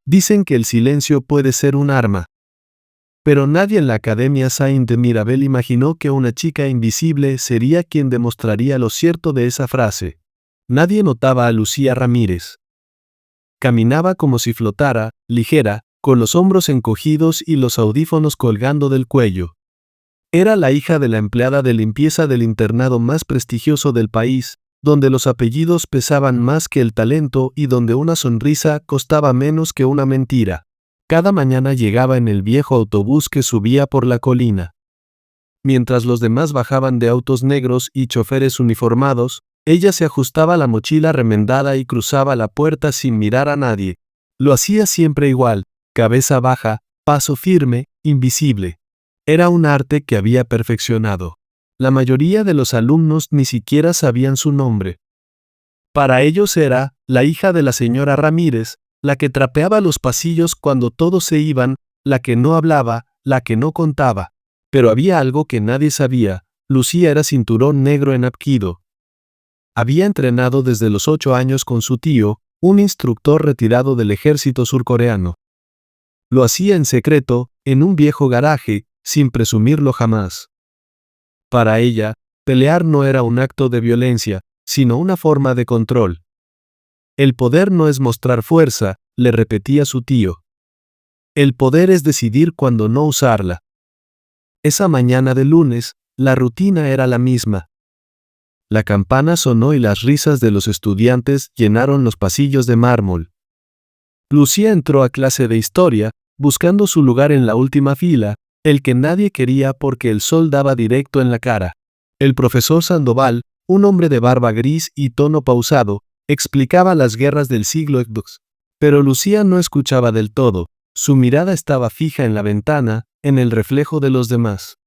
Dicen que el silencio puede ser un arma. Pero nadie en la Academia Saint de Mirabel imaginó que una chica invisible sería quien demostraría lo cierto de esa frase. Nadie notaba a Lucía Ramírez. Caminaba como si flotara, ligera, con los hombros encogidos y los audífonos colgando del cuello. Era la hija de la empleada de limpieza del internado más prestigioso del país, donde los apellidos pesaban más que el talento y donde una sonrisa costaba menos que una mentira. Cada mañana llegaba en el viejo autobús que subía por la colina. Mientras los demás bajaban de autos negros y choferes uniformados, ella se ajustaba la mochila remendada y cruzaba la puerta sin mirar a nadie. Lo hacía siempre igual, cabeza baja, paso firme, invisible. Era un arte que había perfeccionado. La mayoría de los alumnos ni siquiera sabían su nombre. Para ellos era la hija de la señora Ramírez, la que trapeaba los pasillos cuando todos se iban, la que no hablaba, la que no contaba. Pero había algo que nadie sabía: Lucía era cinturón negro en Hapkido. Había entrenado desde los 8 años con su tío, un instructor retirado del ejército surcoreano. Lo hacía en secreto, en un viejo garaje, sin presumirlo jamás. Para ella, pelear no era un acto de violencia, sino una forma de control. El poder no es mostrar fuerza, le repetía su tío. El poder es decidir cuándo no usarla. Esa mañana de lunes, la rutina era la misma. La campana sonó y las risas de los estudiantes llenaron los pasillos de mármol. Lucía entró a clase de historia, buscando su lugar en la última fila, el que nadie quería porque el sol daba directo en la cara. El profesor Sandoval, un hombre de barba gris y tono pausado, explicaba las guerras del siglo XX. Pero Lucía no escuchaba del todo, su mirada estaba fija en la ventana, en el reflejo de los demás.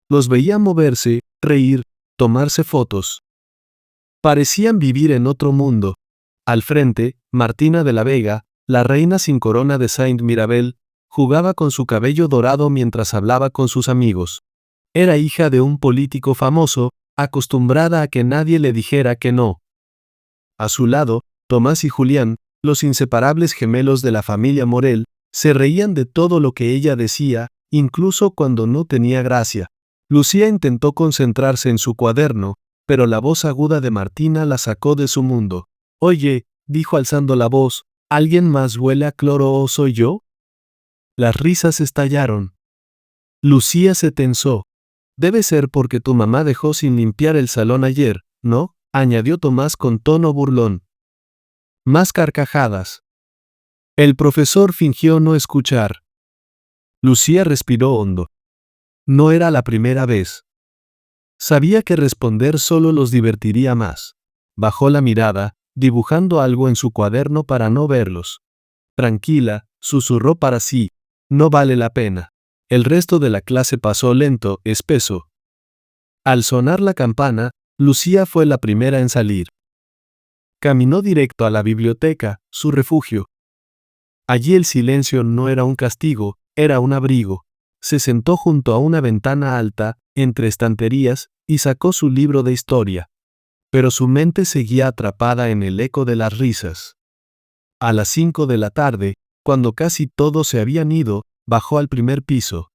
Los veía moverse, reír, tomarse fotos. Parecían vivir en otro mundo. Al frente, Martina de la Vega, la reina sin corona de Saint Mirabel, jugaba con su cabello dorado mientras hablaba con sus amigos. Era hija de un político famoso, acostumbrada a que nadie le dijera que no. A su lado, Tomás y Julián, los inseparables gemelos de la familia Morel, se reían de todo lo que ella decía, incluso cuando no tenía gracia. Lucía intentó concentrarse en su cuaderno, pero la voz aguda de Martina la sacó de su mundo. «Oye», dijo alzando la voz, «¿alguien más huele a cloro o soy yo?» Las risas estallaron. Lucía se tensó. «Debe ser porque tu mamá dejó sin limpiar el salón ayer, ¿no?», añadió Tomás con tono burlón. Más carcajadas. El profesor fingió no escuchar. Lucía respiró hondo. No era la primera vez. Sabía que responder solo los divertiría más. Bajó la mirada, dibujando algo en su cuaderno para no verlos. Tranquila, susurró para sí, no vale la pena. El resto de la clase pasó lento, espeso. Al sonar la campana, Lucía fue la primera en salir. Caminó directo a la biblioteca, su refugio. Allí el silencio no era un castigo, era un abrigo. Se sentó junto a una ventana alta, entre estanterías, y sacó su libro de historia. Pero su mente seguía atrapada en el eco de las risas. A las 5 de la tarde, cuando casi todos se habían ido, bajó al primer piso.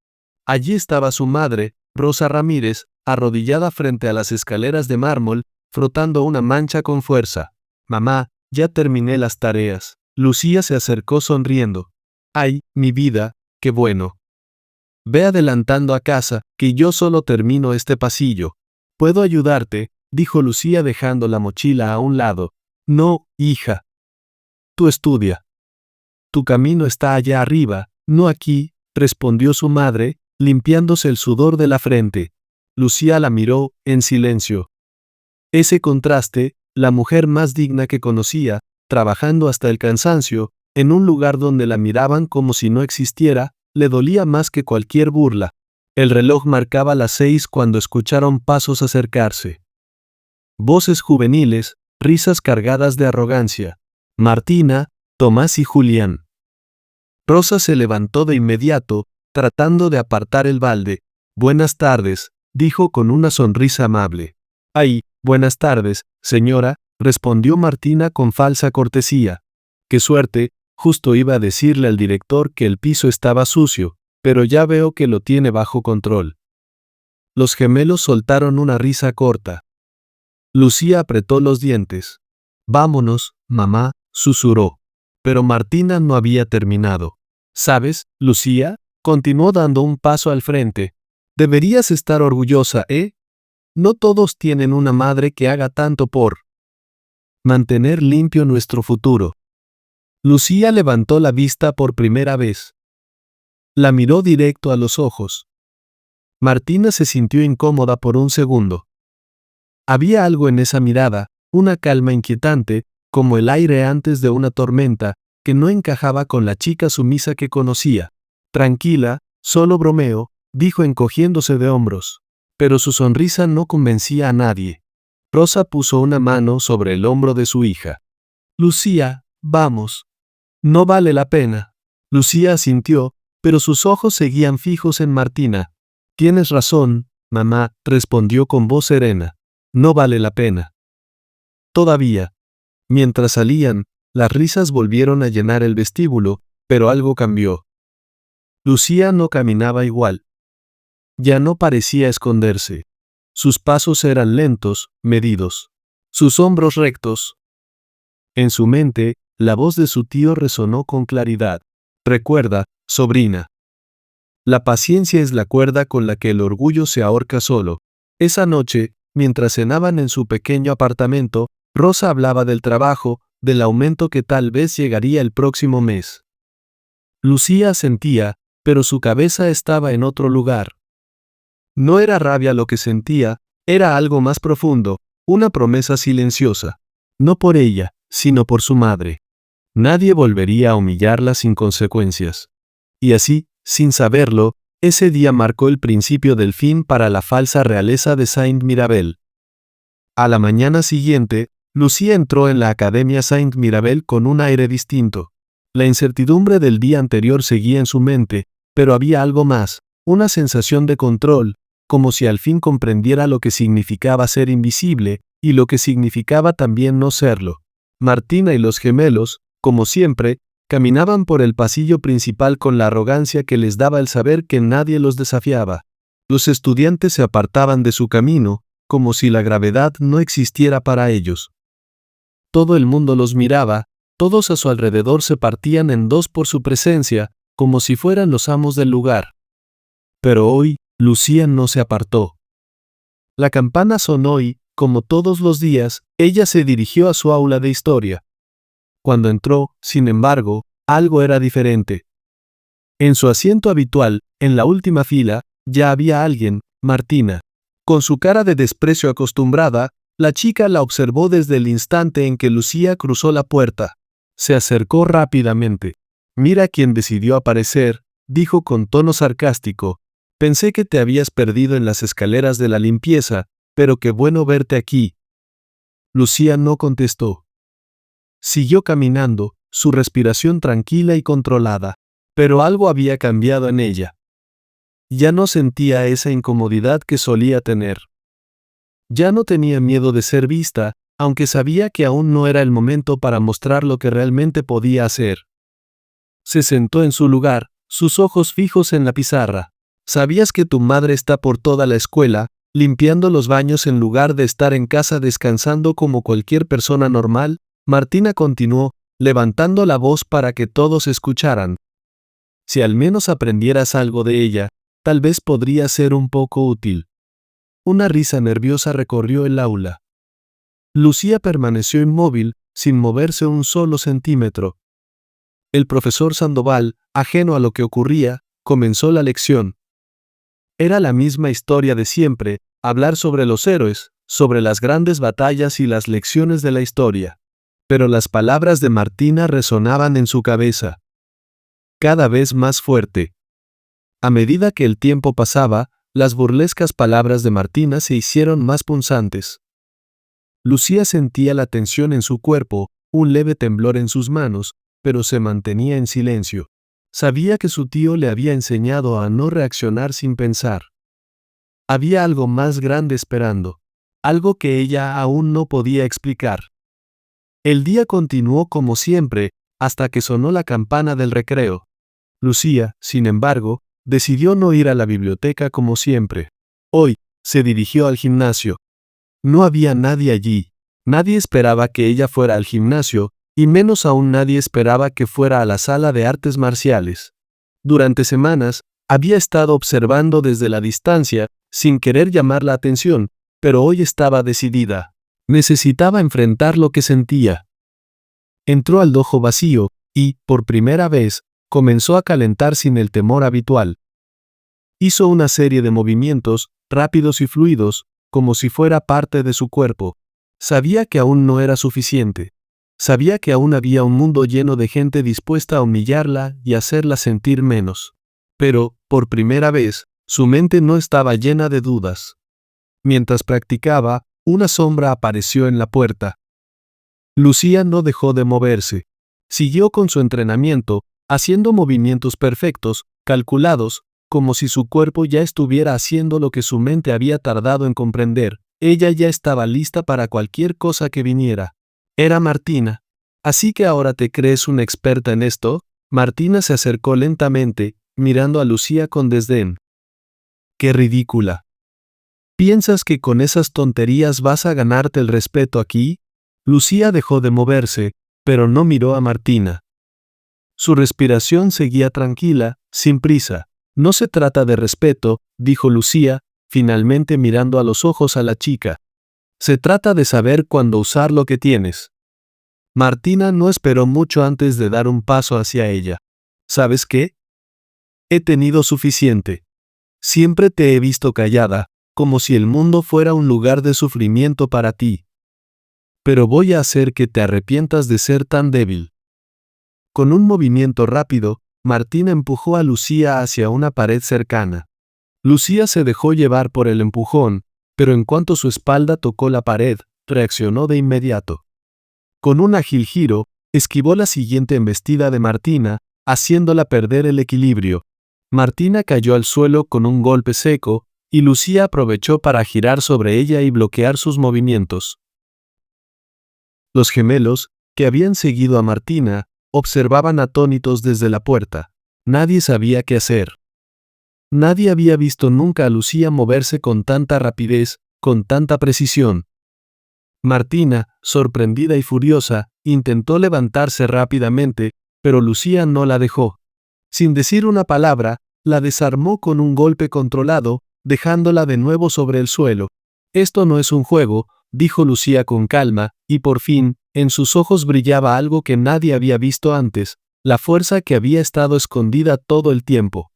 Allí estaba su madre, Rosa Ramírez, arrodillada frente a las escaleras de mármol, frotando una mancha con fuerza. «Mamá, ya terminé las tareas». Lucía se acercó sonriendo. «Ay, mi vida, qué bueno. Ve adelantando a casa, que yo solo termino este pasillo». «¿Puedo ayudarte?», dijo Lucía dejando la mochila a un lado. «No, hija. Tú estudia. Tu camino está allá arriba, no aquí», respondió su madre, limpiándose el sudor de la frente. Lucía la miró, en silencio. Ese contraste, la mujer más digna que conocía, trabajando hasta el cansancio, en un lugar donde la miraban como si no existiera, le dolía más que cualquier burla. El reloj marcaba las 6 cuando escucharon pasos acercarse. Voces juveniles, risas cargadas de arrogancia. Martina, Tomás y Julián. Rosa se levantó de inmediato, tratando de apartar el balde. «Buenas tardes», dijo con una sonrisa amable. «Ay, buenas tardes, señora», respondió Martina con falsa cortesía. «Qué suerte», Justo iba a decirle al director que el piso estaba sucio, pero ya veo que lo tiene bajo control. Los gemelos soltaron una risa corta. Lucía apretó los dientes. Vámonos, mamá, susurró. Pero Martina no había terminado. ¿Sabes, Lucía? Continuó dando un paso al frente. Deberías estar orgullosa, ¿eh? No todos tienen una madre que haga tanto por mantener limpio nuestro futuro. Lucía levantó la vista por primera vez. La miró directo a los ojos. Martina se sintió incómoda por un segundo. Había algo en esa mirada, una calma inquietante, como el aire antes de una tormenta, que no encajaba con la chica sumisa que conocía. Tranquila, solo bromeo, dijo encogiéndose de hombros. Pero su sonrisa no convencía a nadie. Rosa puso una mano sobre el hombro de su hija. Lucía, vamos. No vale la pena. Lucía asintió, pero sus ojos seguían fijos en Martina. Tienes razón, mamá, respondió con voz serena. No vale la pena. Todavía. Mientras salían, las risas volvieron a llenar el vestíbulo, pero algo cambió. Lucía no caminaba igual. Ya no parecía esconderse. Sus pasos eran lentos, medidos. Sus hombros rectos. En su mente, la voz de su tío resonó con claridad. Recuerda, sobrina. La paciencia es la cuerda con la que el orgullo se ahorca solo. Esa noche, mientras cenaban en su pequeño apartamento, Rosa hablaba del trabajo, del aumento que tal vez llegaría el próximo mes. Lucía sentía, pero su cabeza estaba en otro lugar. No era rabia lo que sentía, era algo más profundo, una promesa silenciosa. No por ella, sino por su madre. Nadie volvería a humillarla sin consecuencias. Y así, sin saberlo, ese día marcó el principio del fin para la falsa realeza de Saint-Mirabel. A la mañana siguiente, Lucía entró en la Academia Saint-Mirabel con un aire distinto. La incertidumbre del día anterior seguía en su mente, pero había algo más, una sensación de control, como si al fin comprendiera lo que significaba ser invisible, y lo que significaba también no serlo. Martina y los gemelos, como siempre, caminaban por el pasillo principal con la arrogancia que les daba el saber que nadie los desafiaba. Los estudiantes se apartaban de su camino, como si la gravedad no existiera para ellos. Todo el mundo los miraba, todos a su alrededor se partían en dos por su presencia, como si fueran los amos del lugar. Pero hoy, Lucía no se apartó. La campana sonó y, como todos los días, ella se dirigió a su aula de historia. Cuando entró, sin embargo, algo era diferente. En su asiento habitual, en la última fila, ya había alguien, Martina. Con su cara de desprecio acostumbrada, la chica la observó desde el instante en que Lucía cruzó la puerta. Se acercó rápidamente. Mira quién decidió aparecer, dijo con tono sarcástico. Pensé que te habías perdido en las escaleras de la limpieza, pero qué bueno verte aquí. Lucía no contestó. Siguió caminando, su respiración tranquila y controlada, pero algo había cambiado en ella. Ya no sentía esa incomodidad que solía tener. Ya no tenía miedo de ser vista, aunque sabía que aún no era el momento para mostrar lo que realmente podía hacer. Se sentó en su lugar, sus ojos fijos en la pizarra. ¿Sabías que tu madre está por toda la escuela, limpiando los baños en lugar de estar en casa descansando como cualquier persona normal? Martina continuó, levantando la voz para que todos escucharan. Si al menos aprendieras algo de ella, tal vez podría ser un poco útil. Una risa nerviosa recorrió el aula. Lucía permaneció inmóvil, sin moverse un solo centímetro. El profesor Sandoval, ajeno a lo que ocurría, comenzó la lección. Era la misma historia de siempre, hablar sobre los héroes, sobre las grandes batallas y las lecciones de la historia. Pero las palabras de Martina resonaban en su cabeza. Cada vez más fuerte. A medida que el tiempo pasaba, las burlescas palabras de Martina se hicieron más punzantes. Lucía sentía la tensión en su cuerpo, un leve temblor en sus manos, pero se mantenía en silencio. Sabía que su tío le había enseñado a no reaccionar sin pensar. Había algo más grande esperando, algo que ella aún no podía explicar. El día continuó como siempre, hasta que sonó la campana del recreo. Lucía, sin embargo, decidió no ir a la biblioteca como siempre. Hoy, se dirigió al gimnasio. No había nadie allí. Nadie esperaba que ella fuera al gimnasio, y menos aún nadie esperaba que fuera a la sala de artes marciales. Durante semanas, había estado observando desde la distancia, sin querer llamar la atención, pero hoy estaba decidida. Necesitaba enfrentar lo que sentía. Entró al dojo vacío, y, por primera vez, comenzó a calentar sin el temor habitual. Hizo una serie de movimientos, rápidos y fluidos, como si fuera parte de su cuerpo. Sabía que aún no era suficiente. Sabía que aún había un mundo lleno de gente dispuesta a humillarla y hacerla sentir menos. Pero, por primera vez, su mente no estaba llena de dudas. Mientras practicaba, una sombra apareció en la puerta. Lucía no dejó de moverse. Siguió con su entrenamiento, haciendo movimientos perfectos, calculados, como si su cuerpo ya estuviera haciendo lo que su mente había tardado en comprender. Ella ya estaba lista para cualquier cosa que viniera. Era Martina. ¿Así que ahora te crees una experta en esto? Martina se acercó lentamente, mirando a Lucía con desdén. ¡Qué ridícula! ¿Piensas que con esas tonterías vas a ganarte el respeto aquí? Lucía dejó de moverse, pero no miró a Martina. Su respiración seguía tranquila, sin prisa. No se trata de respeto, dijo Lucía, finalmente mirando a los ojos a la chica. Se trata de saber cuándo usar lo que tienes. Martina no esperó mucho antes de dar un paso hacia ella. ¿Sabes qué? He tenido suficiente. Siempre te he visto callada, como si el mundo fuera un lugar de sufrimiento para ti. Pero voy a hacer que te arrepientas de ser tan débil. Con un movimiento rápido, Martina empujó a Lucía hacia una pared cercana. Lucía se dejó llevar por el empujón, pero en cuanto su espalda tocó la pared, reaccionó de inmediato. Con un ágil giro, esquivó la siguiente embestida de Martina, haciéndola perder el equilibrio. Martina cayó al suelo con un golpe seco, y Lucía aprovechó para girar sobre ella y bloquear sus movimientos. Los gemelos, que habían seguido a Martina, observaban atónitos desde la puerta. Nadie sabía qué hacer. Nadie había visto nunca a Lucía moverse con tanta rapidez, con tanta precisión. Martina, sorprendida y furiosa, intentó levantarse rápidamente, pero Lucía no la dejó. Sin decir una palabra, la desarmó con un golpe controlado, dejándola de nuevo sobre el suelo. Esto no es un juego, dijo Lucía con calma, y por fin, en sus ojos brillaba algo que nadie había visto antes, la fuerza que había estado escondida todo el tiempo.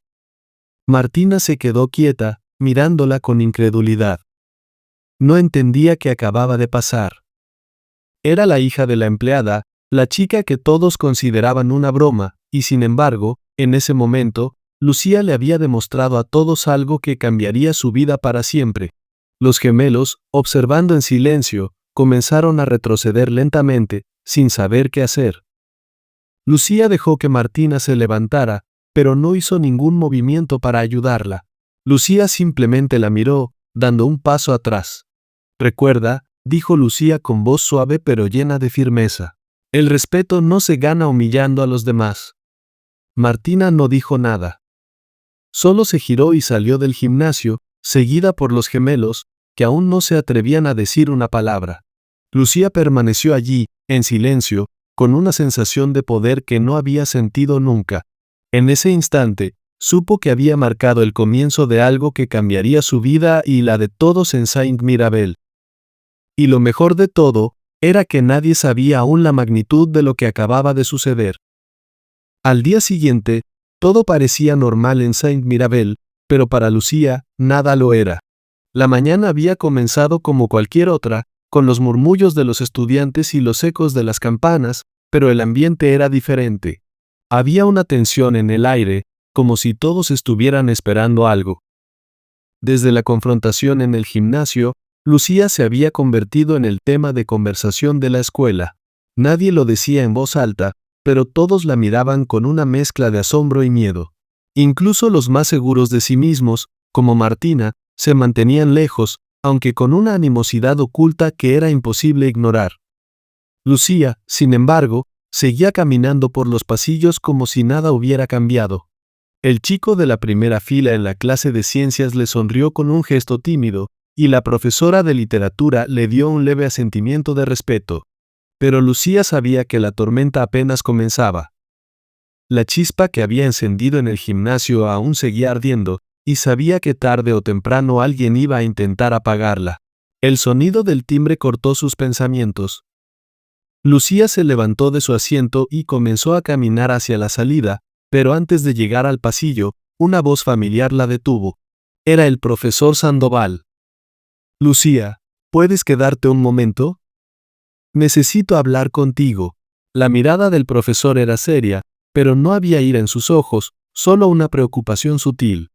Martina se quedó quieta, mirándola con incredulidad. No entendía qué acababa de pasar. Era la hija de la empleada, la chica que todos consideraban una broma, y sin embargo, en ese momento, Lucía le había demostrado a todos algo que cambiaría su vida para siempre. Los gemelos, observando en silencio, comenzaron a retroceder lentamente, sin saber qué hacer. Lucía dejó que Martina se levantara, pero no hizo ningún movimiento para ayudarla. Lucía simplemente la miró, dando un paso atrás. Recuerda, dijo Lucía con voz suave pero llena de firmeza. El respeto no se gana humillando a los demás. Martina no dijo nada. Solo se giró y salió del gimnasio, seguida por los gemelos, que aún no se atrevían a decir una palabra. Lucía permaneció allí, en silencio, con una sensación de poder que no había sentido nunca. En ese instante, supo que había marcado el comienzo de algo que cambiaría su vida y la de todos en Saint Mirabel. Y lo mejor de todo, era que nadie sabía aún la magnitud de lo que acababa de suceder. Al día siguiente, todo parecía normal en Saint Mirabel, pero para Lucía, nada lo era. La mañana había comenzado como cualquier otra, con los murmullos de los estudiantes y los ecos de las campanas, pero el ambiente era diferente. Había una tensión en el aire, como si todos estuvieran esperando algo. Desde la confrontación en el gimnasio, Lucía se había convertido en el tema de conversación de la escuela. Nadie lo decía en voz alta, pero todos la miraban con una mezcla de asombro y miedo. Incluso los más seguros de sí mismos, como Martina, se mantenían lejos, aunque con una animosidad oculta que era imposible ignorar. Lucía, sin embargo, Seguía caminando por los pasillos como si nada hubiera cambiado. El chico de la primera fila en la clase de ciencias le sonrió con un gesto tímido, y la profesora de literatura le dio un leve asentimiento de respeto. Pero Lucía sabía que la tormenta apenas comenzaba. La chispa que había encendido en el gimnasio aún seguía ardiendo, y sabía que tarde o temprano alguien iba a intentar apagarla. El sonido del timbre cortó sus pensamientos. Lucía se levantó de su asiento y comenzó a caminar hacia la salida, pero antes de llegar al pasillo, una voz familiar la detuvo. Era el profesor Sandoval. Lucía, ¿puedes quedarte un momento? Necesito hablar contigo. La mirada del profesor era seria, pero no había ira en sus ojos, solo una preocupación sutil.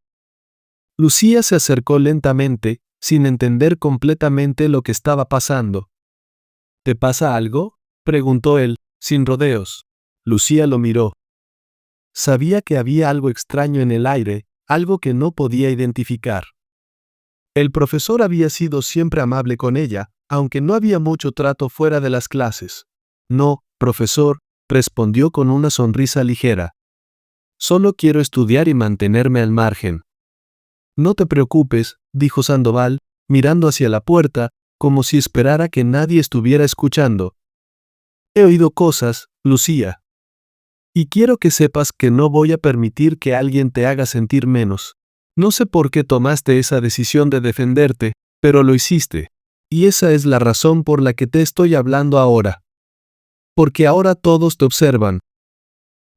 Lucía se acercó lentamente, sin entender completamente lo que estaba pasando. ¿Te pasa algo?, preguntó él, sin rodeos. Lucía lo miró. Sabía que había algo extraño en el aire, algo que no podía identificar. El profesor había sido siempre amable con ella, aunque no había mucho trato fuera de las clases. No, profesor, respondió con una sonrisa ligera. Solo quiero estudiar y mantenerme al margen. No te preocupes, dijo Sandoval, mirando hacia la puerta, como si esperara que nadie estuviera escuchando. He oído cosas, Lucía. Y quiero que sepas que no voy a permitir que alguien te haga sentir menos. No sé por qué tomaste esa decisión de defenderte, pero lo hiciste. Y esa es la razón por la que te estoy hablando ahora. Porque ahora todos te observan.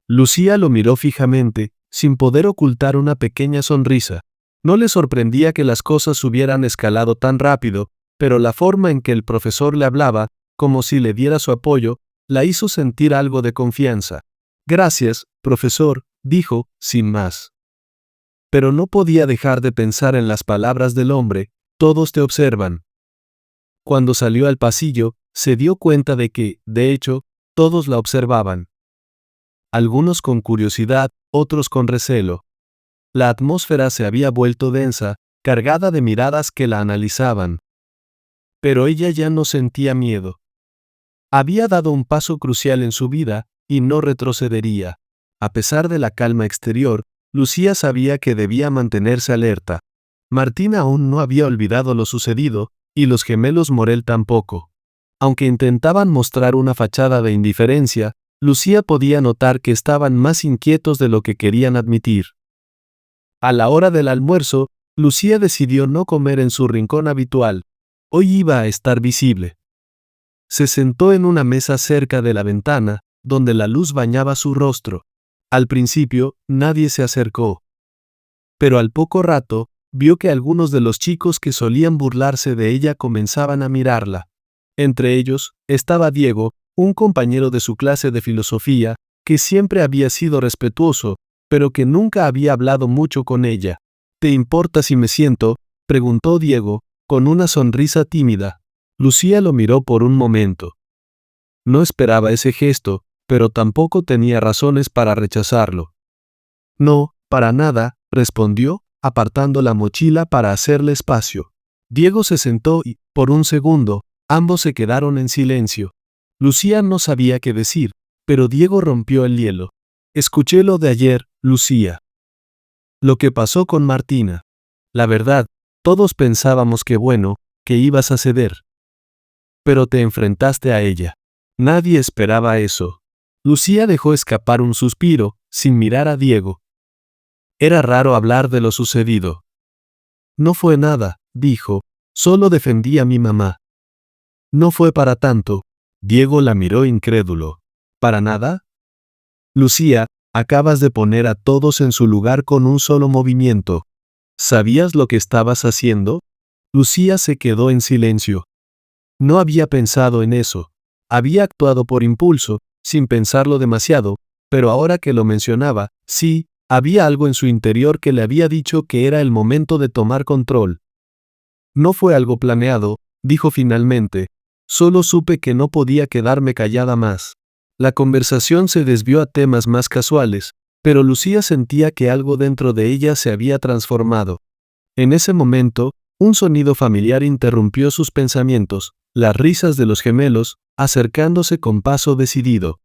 Lucía lo miró fijamente, sin poder ocultar una pequeña sonrisa. No le sorprendía que las cosas hubieran escalado tan rápido, pero la forma en que el profesor le hablaba, como si le diera su apoyo, la hizo sentir algo de confianza. Gracias, profesor, dijo, sin más. Pero no podía dejar de pensar en las palabras del hombre, todos te observan. Cuando salió al pasillo, se dio cuenta de que, de hecho, todos la observaban. Algunos con curiosidad, otros con recelo. La atmósfera se había vuelto densa, cargada de miradas que la analizaban. Pero ella ya no sentía miedo. Había dado un paso crucial en su vida, y no retrocedería. A pesar de la calma exterior, Lucía sabía que debía mantenerse alerta. Martina aún no había olvidado lo sucedido, y los gemelos Morel tampoco. Aunque intentaban mostrar una fachada de indiferencia, Lucía podía notar que estaban más inquietos de lo que querían admitir. A la hora del almuerzo, Lucía decidió no comer en su rincón habitual. Hoy iba a estar visible. Se sentó en una mesa cerca de la ventana, donde la luz bañaba su rostro. Al principio, nadie se acercó. Pero al poco rato, vio que algunos de los chicos que solían burlarse de ella comenzaban a mirarla. Entre ellos, estaba Diego, un compañero de su clase de filosofía, que siempre había sido respetuoso, pero que nunca había hablado mucho con ella. ¿Te importa si me siento?, preguntó Diego, con una sonrisa tímida. Lucía lo miró por un momento. No esperaba ese gesto, pero tampoco tenía razones para rechazarlo. No, para nada, respondió, apartando la mochila para hacerle espacio. Diego se sentó y, por un segundo, ambos se quedaron en silencio. Lucía no sabía qué decir, pero Diego rompió el hielo. Escuché lo de ayer, Lucía. Lo que pasó con Martina. La verdad, todos pensábamos que ibas a ceder. Pero te enfrentaste a ella. Nadie esperaba eso. Lucía dejó escapar un suspiro, sin mirar a Diego. Era raro hablar de lo sucedido. No fue nada, dijo, solo defendí a mi mamá. No fue para tanto. Diego la miró incrédulo. ¿Para nada? Lucía, acabas de poner a todos en su lugar con un solo movimiento. ¿Sabías lo que estabas haciendo? Lucía se quedó en silencio. No había pensado en eso. Había actuado por impulso, sin pensarlo demasiado, pero ahora que lo mencionaba, sí, había algo en su interior que le había dicho que era el momento de tomar control. No fue algo planeado, dijo finalmente. Solo supe que no podía quedarme callada más. La conversación se desvió a temas más casuales, pero Lucía sentía que algo dentro de ella se había transformado. En ese momento, un sonido familiar interrumpió sus pensamientos, las risas de los gemelos, acercándose con paso decidido.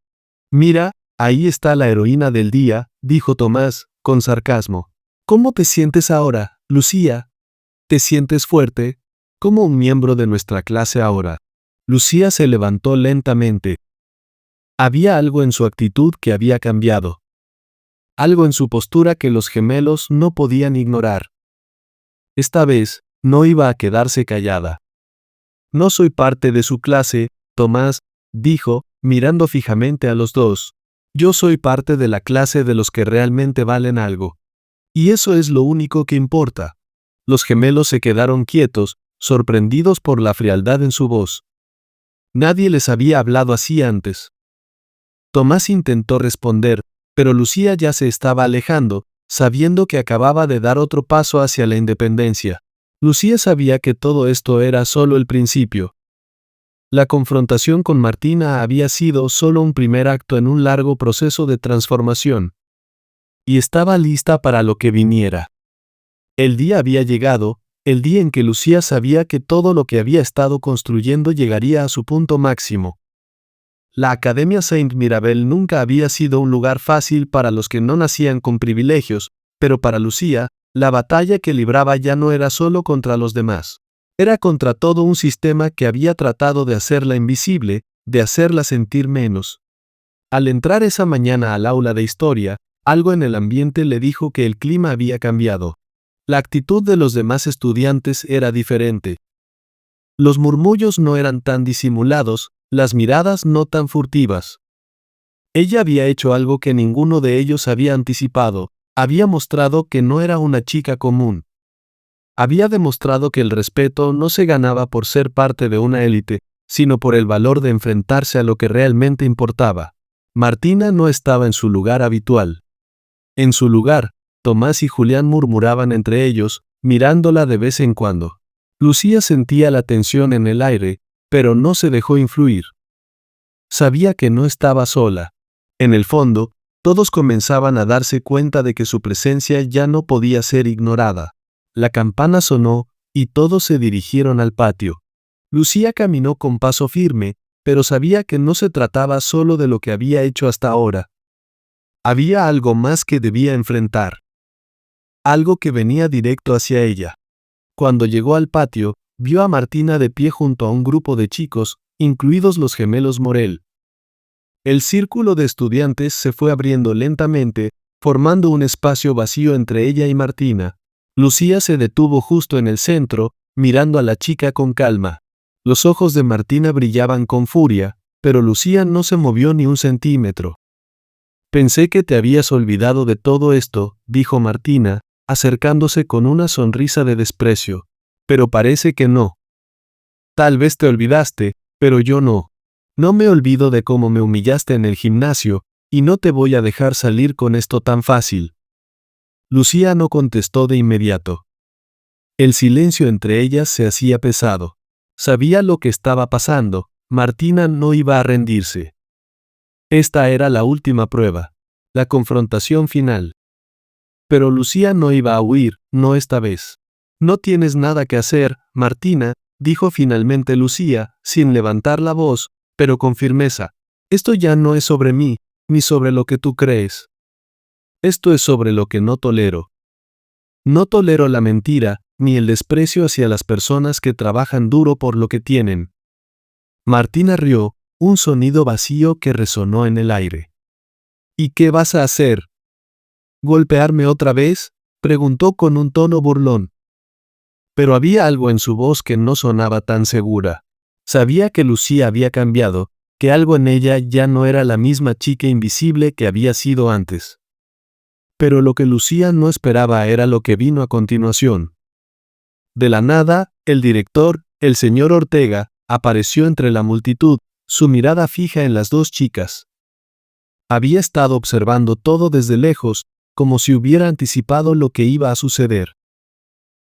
Mira, ahí está la heroína del día, dijo Tomás, con sarcasmo. ¿Cómo te sientes ahora, Lucía? ¿Te sientes fuerte? Como un miembro de nuestra clase ahora. Lucía se levantó lentamente. Había algo en su actitud que había cambiado. Algo en su postura que los gemelos no podían ignorar. Esta vez, no iba a quedarse callada. No soy parte de su clase, Tomás, dijo, mirando fijamente a los dos. Yo soy parte de la clase de los que realmente valen algo. Y eso es lo único que importa. Los gemelos se quedaron quietos, sorprendidos por la frialdad en su voz. Nadie les había hablado así antes. Tomás intentó responder, pero Lucía ya se estaba alejando, sabiendo que acababa de dar otro paso hacia la independencia. Lucía sabía que todo esto era solo el principio. La confrontación con Martina había sido solo un primer acto en un largo proceso de transformación. Y estaba lista para lo que viniera. El día había llegado, el día en que Lucía sabía que todo lo que había estado construyendo llegaría a su punto máximo. La Academia Saint Mirabel nunca había sido un lugar fácil para los que no nacían con privilegios, pero para Lucía, la batalla que libraba ya no era solo contra los demás. Era contra todo un sistema que había tratado de hacerla invisible, de hacerla sentir menos. Al entrar esa mañana al aula de historia, algo en el ambiente le dijo que el clima había cambiado. La actitud de los demás estudiantes era diferente. Los murmullos no eran tan disimulados, las miradas no tan furtivas. Ella había hecho algo que ninguno de ellos había anticipado, había mostrado que no era una chica común. Había demostrado que el respeto no se ganaba por ser parte de una élite, sino por el valor de enfrentarse a lo que realmente importaba. Martina no estaba en su lugar habitual. En su lugar, Tomás y Julián murmuraban entre ellos, mirándola de vez en cuando. Lucía sentía la tensión en el aire, pero no se dejó influir. Sabía que no estaba sola. En el fondo, todos comenzaban a darse cuenta de que su presencia ya no podía ser ignorada. La campana sonó, y todos se dirigieron al patio. Lucía caminó con paso firme, pero sabía que no se trataba solo de lo que había hecho hasta ahora. Había algo más que debía enfrentar. Algo que venía directo hacia ella. Cuando llegó al patio, vio a Martina de pie junto a un grupo de chicos, incluidos los gemelos Morel. El círculo de estudiantes se fue abriendo lentamente, formando un espacio vacío entre ella y Martina. Lucía se detuvo justo en el centro, mirando a la chica con calma. Los ojos de Martina brillaban con furia, pero Lucía no se movió ni un centímetro. Pensé que te habías olvidado de todo esto, dijo Martina, acercándose con una sonrisa de desprecio. Pero parece que no. Tal vez te olvidaste, pero yo no. No me olvido de cómo me humillaste en el gimnasio, y no te voy a dejar salir con esto tan fácil. Lucía no contestó de inmediato. El silencio entre ellas se hacía pesado. Sabía lo que estaba pasando, Martina no iba a rendirse. Esta era la última prueba, la confrontación final. Pero Lucía no iba a huir, no esta vez. No tienes nada que hacer, Martina, dijo finalmente Lucía, sin levantar la voz, pero con firmeza. Esto ya no es sobre mí, ni sobre lo que tú crees. Esto es sobre lo que no tolero. No tolero la mentira, ni el desprecio hacia las personas que trabajan duro por lo que tienen. Martina rió, un sonido vacío que resonó en el aire. ¿Y qué vas a hacer? ¿Golpearme otra vez?, preguntó con un tono burlón. Pero había algo en su voz que no sonaba tan segura. Sabía que Lucía había cambiado, que algo en ella ya no era la misma chica invisible que había sido antes. Pero lo que Lucía no esperaba era lo que vino a continuación. De la nada, el director, el señor Ortega, apareció entre la multitud, su mirada fija en las dos chicas. Había estado observando todo desde lejos, como si hubiera anticipado lo que iba a suceder.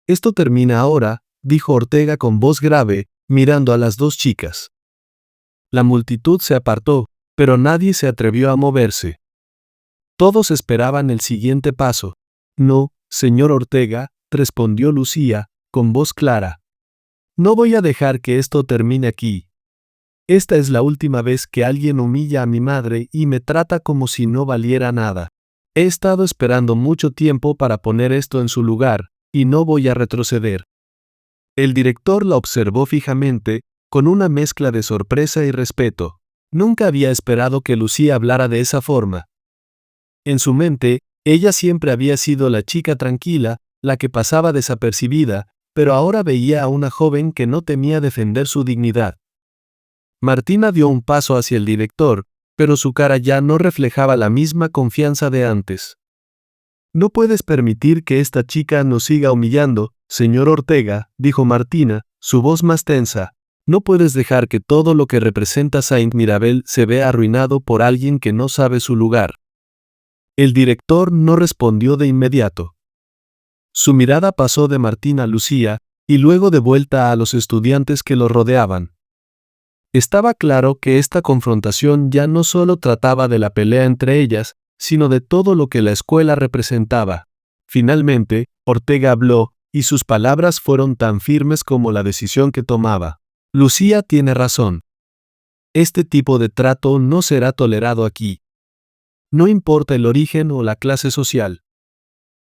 Esto termina ahora, dijo Ortega con voz grave, mirando a las dos chicas. La multitud se apartó, pero nadie se atrevió a moverse. Todos esperaban el siguiente paso. No, señor Ortega, respondió Lucía, con voz clara. No voy a dejar que esto termine aquí. Esta es la última vez que alguien humilla a mi madre y me trata como si no valiera nada. He estado esperando mucho tiempo para poner esto en su lugar, y no voy a retroceder. El director la observó fijamente, con una mezcla de sorpresa y respeto. Nunca había esperado que Lucía hablara de esa forma. En su mente, ella siempre había sido la chica tranquila, la que pasaba desapercibida, pero ahora veía a una joven que no temía defender su dignidad. Martina dio un paso hacia el director, pero su cara ya no reflejaba la misma confianza de antes. No puedes permitir que esta chica nos siga humillando, señor Ortega, dijo Martina, su voz más tensa. No puedes dejar que todo lo que representa Saint Mirabel se vea arruinado por alguien que no sabe su lugar. El director no respondió de inmediato. Su mirada pasó de Martina a Lucía, y luego de vuelta a los estudiantes que lo rodeaban. Estaba claro que esta confrontación ya no solo trataba de la pelea entre ellas, sino de todo lo que la escuela representaba. Finalmente, Ortega habló, y sus palabras fueron tan firmes como la decisión que tomaba. Lucía tiene razón. Este tipo de trato no será tolerado aquí. No importa el origen o la clase social.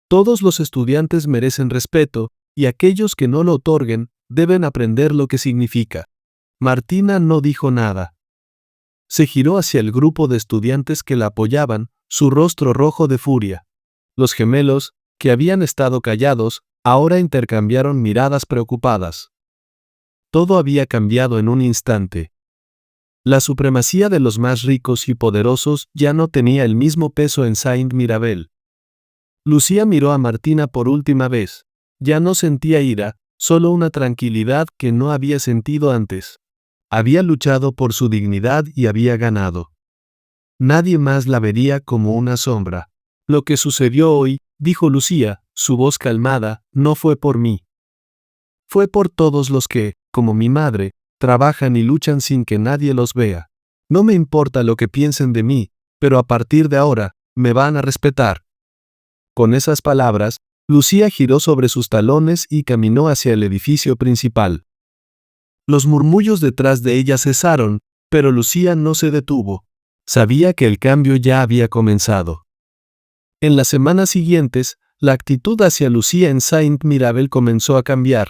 Todos los estudiantes merecen respeto, y aquellos que no lo otorguen, deben aprender lo que significa. Martina no dijo nada. Se giró hacia el grupo de estudiantes que la apoyaban, su rostro rojo de furia. Los gemelos, que habían estado callados, ahora intercambiaron miradas preocupadas. Todo había cambiado en un instante. La supremacía de los más ricos y poderosos ya no tenía el mismo peso en Saint Mirabel. Lucía miró a Martina por última vez. Ya no sentía ira, solo una tranquilidad que no había sentido antes. Había luchado por su dignidad y había ganado. Nadie más la vería como una sombra. Lo que sucedió hoy, dijo Lucía, su voz calmada, no fue por mí. Fue por todos los que, como mi madre, trabajan y luchan sin que nadie los vea. No me importa lo que piensen de mí, pero a partir de ahora, me van a respetar. Con esas palabras, Lucía giró sobre sus talones y caminó hacia el edificio principal. Los murmullos detrás de ella cesaron, pero Lucía no se detuvo. Sabía que el cambio ya había comenzado. En las semanas siguientes, la actitud hacia Lucía en Saint Mirabel comenzó a cambiar.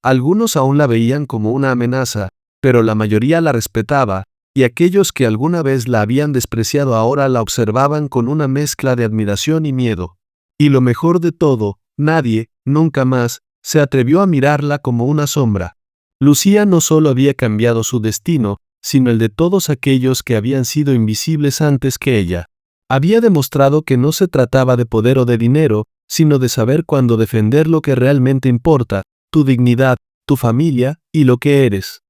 Algunos aún la veían como una amenaza, pero la mayoría la respetaba, y aquellos que alguna vez la habían despreciado ahora la observaban con una mezcla de admiración y miedo. Y lo mejor de todo, nadie, nunca más, se atrevió a mirarla como una sombra. Lucía no solo había cambiado su destino, sino el de todos aquellos que habían sido invisibles antes que ella. Había demostrado que no se trataba de poder o de dinero, sino de saber cuándo defender lo que realmente importa, tu dignidad, tu familia y lo que eres.